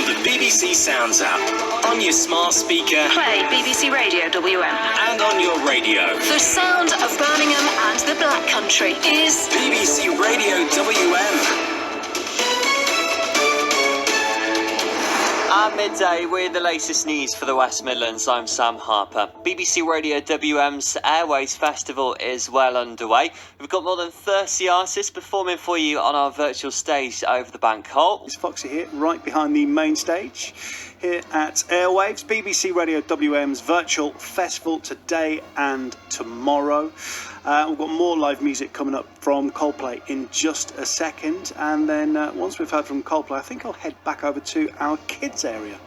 the BBC Sounds app on your smart speaker. Play BBC Radio WM. And on your radio. The sound of Birmingham and the Black Country is BBC Radio WM. At midday, with the latest news for the West Midlands, I'm Sam Harper. BBC Radio WM's Airwaves Festival is well underway. We've got more than 30 artists performing for you on our virtual stage over the bank hall. It's Foxy here, right behind the main stage, here at Airwaves, BBC Radio WM's virtual festival today and tomorrow. We've got more live music coming up from Coldplay in just a second, and then once we've heard from Coldplay, I think I'll head back over to our kids area,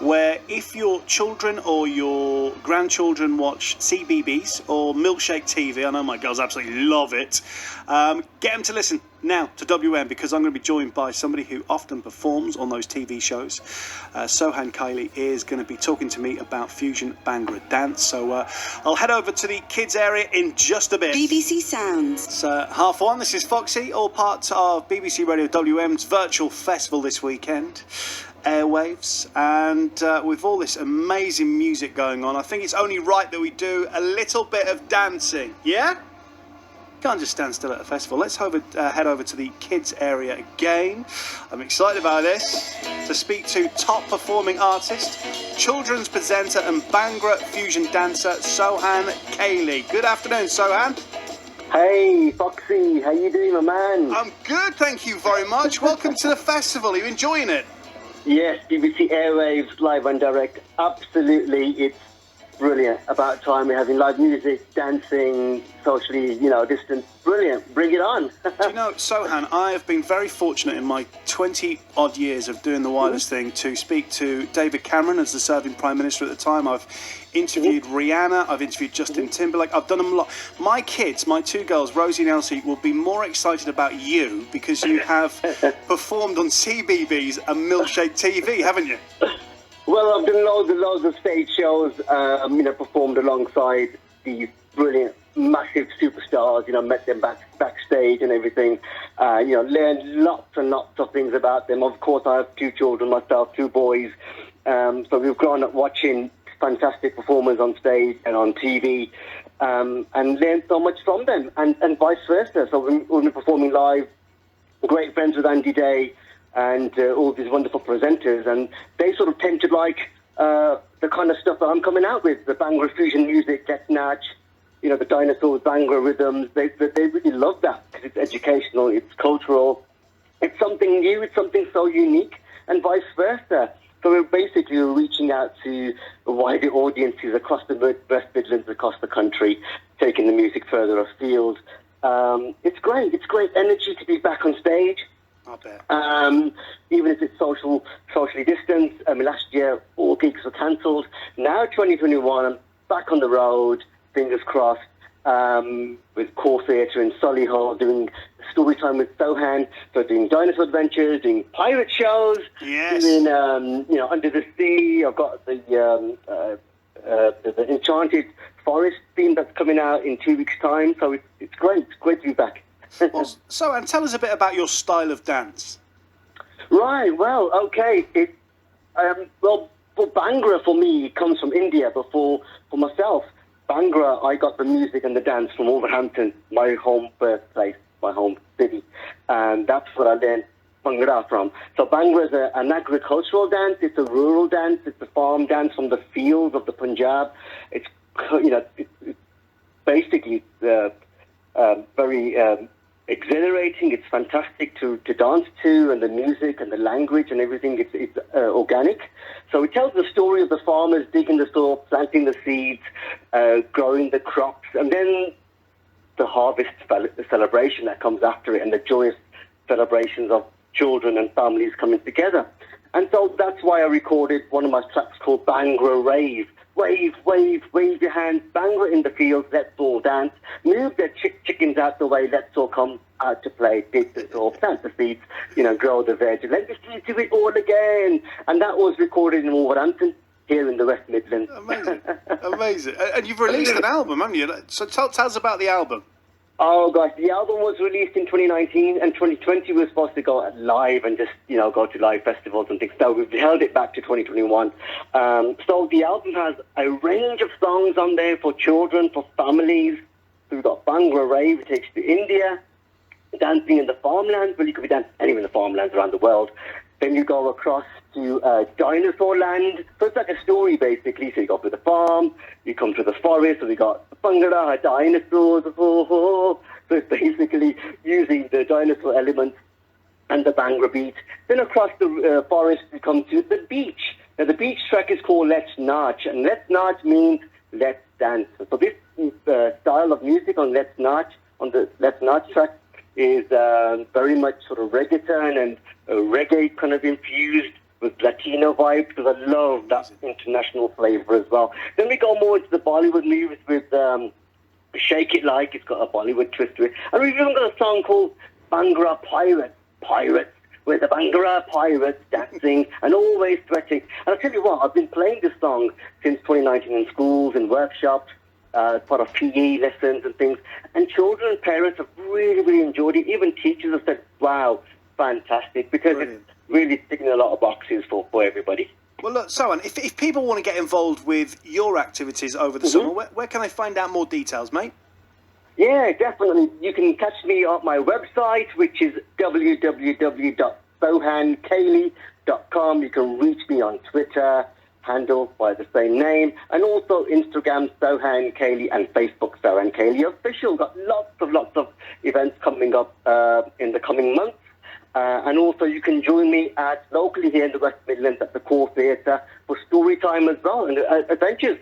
where if your children or your grandchildren watch CBeebies or Milkshake TV, I know my girls absolutely love it, get them to listen now to WM, because I'm going to be joined by somebody who often performs on those TV shows. Sohan Kailey is going to be talking to me about fusion Bhangra dance, so I'll head over to the kids area in just a bit. BBC Sounds. It's 1:30. This is Foxy, all part of BBC Radio WM's virtual festival this weekend, Airwaves, and with all this amazing music going on, I think it's only right that we do a little bit of dancing, yeah? Can't just stand still at a festival. Let's head over to the kids area again. I'm excited about this, to speak to top performing artist, children's presenter and Bhangra fusion dancer Sohan Kailey. Good afternoon, Sohan. Hey, Foxy, how you doing, my man? I'm good, thank you very much. Welcome to the festival. Are you enjoying it? Yes, BBC Airwaves, live and direct. Absolutely, it's brilliant. About time we're having live music, dancing, socially, distant. Brilliant. Bring it on. Do you know, Sohan, I have been very fortunate in my 20-odd years of doing the wireless thing to speak to David Cameron as the serving Prime Minister at the time. I've interviewed Rihanna, I've interviewed Justin Timberlake, I've done them a lot. My kids, my two girls, Rosie and Elsie, will be more excited about you because you have performed on CBeebies and Milkshake TV, haven't you? Well, I've done loads of stage shows, performed alongside these brilliant, massive superstars, met them backstage and everything, learned lots and lots of things about them. Of course, I have two children myself, two boys, so we've grown up watching fantastic performers on stage and on TV, and learned so much from them, and vice versa. So we've been performing live, great friends with Andy Day, and all these wonderful presenters, and they sort of tend to like the kind of stuff that I'm coming out with, the Bhangra fusion music, Get Naach, the dinosaurs, Bhangra rhythms. They really love that because it's educational, it's cultural, it's something new, it's something so unique, and vice versa. So we're basically reaching out to wider audiences across the West Midlands, across the country, taking the music further afield. It's great energy to be back on stage. I bet. Even if it's socially distanced. Last year all gigs were cancelled. Now 2021, I'm back on the road, fingers crossed, with Core Theatre in Solihull, doing story time with Sohan, so doing dinosaur adventures, doing pirate shows, yes, doing Under the Sea. I've got the Enchanted Forest theme that's coming out in 2 weeks' time. So it's great. It's great to be back. Well, Sohan, tell us a bit about your style of dance. Right, well, okay. For Bhangra, for me, it comes from India, but for myself, Bhangra, I got the music and the dance from Wolverhampton, my home birthplace, my home city. And that's where I learned Bhangra from. So Bhangra is an agricultural dance, it's a rural dance, it's a farm dance from the fields of the Punjab. It's, it's basically very exhilarating. It's fantastic to dance to, and the music and the language and everything, it's organic. So it tells the story of the farmers digging the soil, planting the seeds, growing the crops, and then the harvest celebration that comes after it, and the joyous celebrations of children and families coming together. And so that's why I recorded one of my tracks called Bhangra Rave. Wave, wave, wave your hands, Bhangra in the fields, let's all dance. Move the chickens out the way, let's all come out to play. Dig the soil, plant the seeds, grow the veg. Let's just do it all again. And that was recorded in Wolverhampton, here in the West Midlands. Amazing, amazing. And you've released an album, haven't you? So tell us about the album. Oh gosh, the album was released in 2019, and 2020 we were supposed to go live and just, go to live festivals and things. So we've held it back to 2021. So the album has a range of songs on there for children, for families. So we've got Bhangra Rave, it takes you to India, dancing in the farmlands. Well, you could be dancing anywhere in the farmlands around the world. Then you go across to Dinosaur Land. So it's like a story, basically. So you go to the farm, you come to the forest, so we got Bhangra, dinosaurs, So it's basically using the dinosaur elements and the Bhangra beat. Then across the forest, we come to the beach. Now, the beach track is called Let's Naach, and Let's Naach means let's dance. So this style of music on Let's Naach, on the Let's Naach track, is very much sort of reggaeton and reggae kind of infused with Latino vibes, because I love that international flavor as well. Then we go more into the Bollywood movies with Shake It Like. It's got a Bollywood twist to it. And we've even got a song called Bhangra Pirates, where the Bhangra pirates dancing and always sweating. And I'll tell you what, I've been playing this song since 2019 in schools and workshops, part of PE lessons and things. And children and parents have really, really enjoyed it. Even teachers have said, wow, fantastic, because Brilliant. It's really ticking a lot of boxes for everybody. Well, look, Sohan, if people want to get involved with your activities over the summer, where can they find out more details, mate? Yeah, definitely. You can catch me on my website, which is www.sohankailey.com. You can reach me on Twitter, handle by the same name, and also Instagram, Sohan Kailey, and Facebook, Sohan Kailey Official. Got lots of events coming up in the coming months. And also you can join me locally here in the West Midlands at the Core Theatre for story time as well, and adventures.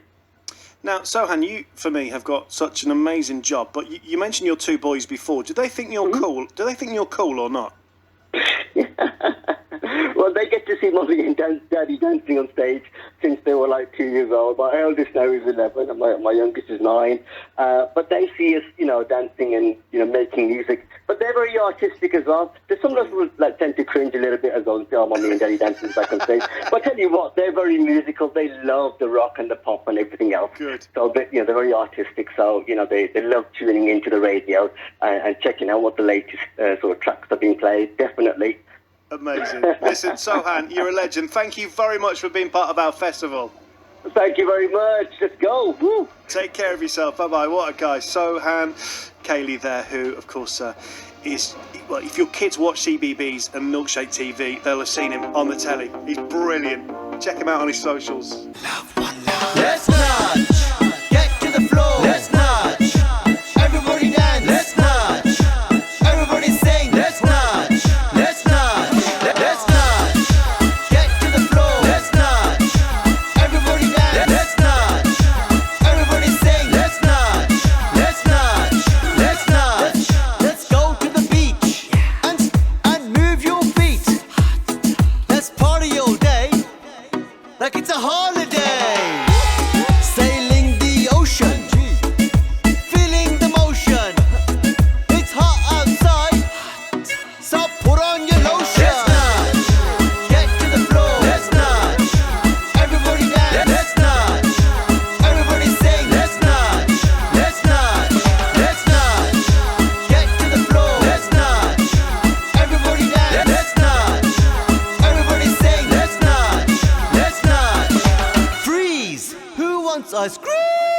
Now, Sohan, you, for me, have got such an amazing job, but you mentioned your two boys before. Do they think you're cool? Do they think you're cool or not? Well, they get to see Mommy and Daddy dancing on stage since they were like 2 years old. My eldest now is 11 and my youngest is 9. But they see us, dancing and, making music. But they're very artistic as well. There's some of us who tend to cringe a little bit as well and say, oh, Mommy and Daddy dancing back on stage. But I tell you what, they're very musical. They love the rock and the pop and everything else. Good. So, they're very artistic. So, they love tuning into the radio and checking out what the latest sort of tracks are being played. Definitely. Amazing. Listen, Sohan, you're a legend. Thank you very much for being part of our festival. Thank you very much. Let's go. Woo. Take care of yourself. Bye-bye. What a guy. Sohan Kailey there, who, of course, is... Well, if your kids watch CBeebies and Milkshake TV, they'll have seen him on the telly. He's brilliant. Check him out on his socials. Let's nudge. Get to the floor. Let's nudge. Everybody dance. Let's nudge. Everybody sing. Let's nudge. Let's nudge. Let's nudge. Get to the floor. Let's nudge. Everybody dance. Let's nudge. Everybody sing. Let's nudge. Let's nudge. Let's nudge. Let's go to the beach and move your feet. Let's party all day like it's a holiday. Sailing the ocean, feeling the motion. It's hot outside, so put on your lotion. Let's nudge. Get to the floor. Let's nudge. Everybody dance. Let's nudge. Everybody sing. Let's nudge. Let's nudge. Let's nudge. Get to the floor. Let's nudge. Everybody dance. Let's nudge. Everybody sing. Let's nudge. Let's nudge. Freeze! Who wants ice cream?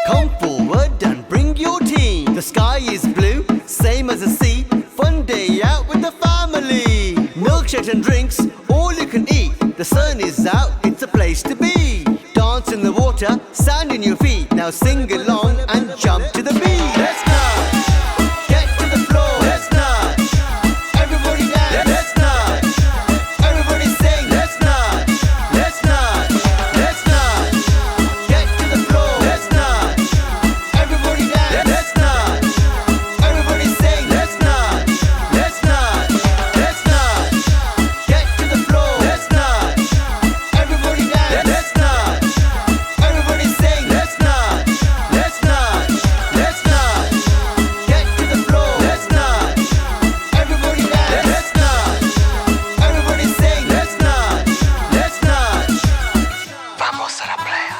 Come forward and bring your team. The sky is blue, same as the sea. Fun day out with the family. Milkshakes and drinks, all you can eat. The sun is out, it's a place to be. Dance in the water, sand in your feet. Now sing along and jump to the beat. Let's nudge. Get to the floor. Let's nudge. Everybody dance. Let's nudge. Everybody sing. Let's nudge. Let's nudge. Let's nudge. Get to the floor. Let's nudge. Everybody dance. Let's nudge. Everybody sing. Let's nudge. Let's nudge. Let's nudge. Get to the floor. Let's nudge. Everybody dance. Let's nudge. Everybody sing. Let's nudge. Let's nudge. Let's nudge. Get to the floor. Let's nudge. Everybody dance. Let's nudge. Everybody sing. Let's nudge. Let's nudge. Vamos a la playa.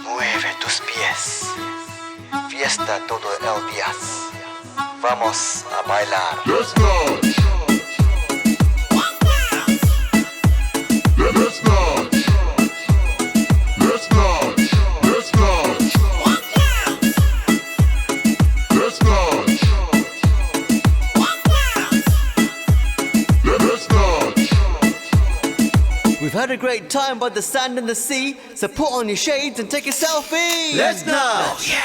Mueve tus pies. Fiesta todo el día. vamos a bailar. Let's nudge. Let's nudge. Let's nudge. Let's nudge. Let's nudge. Let's nudge. We've had a great time by the sand and the sea, so put on your shades and take a selfie. Let's nudge.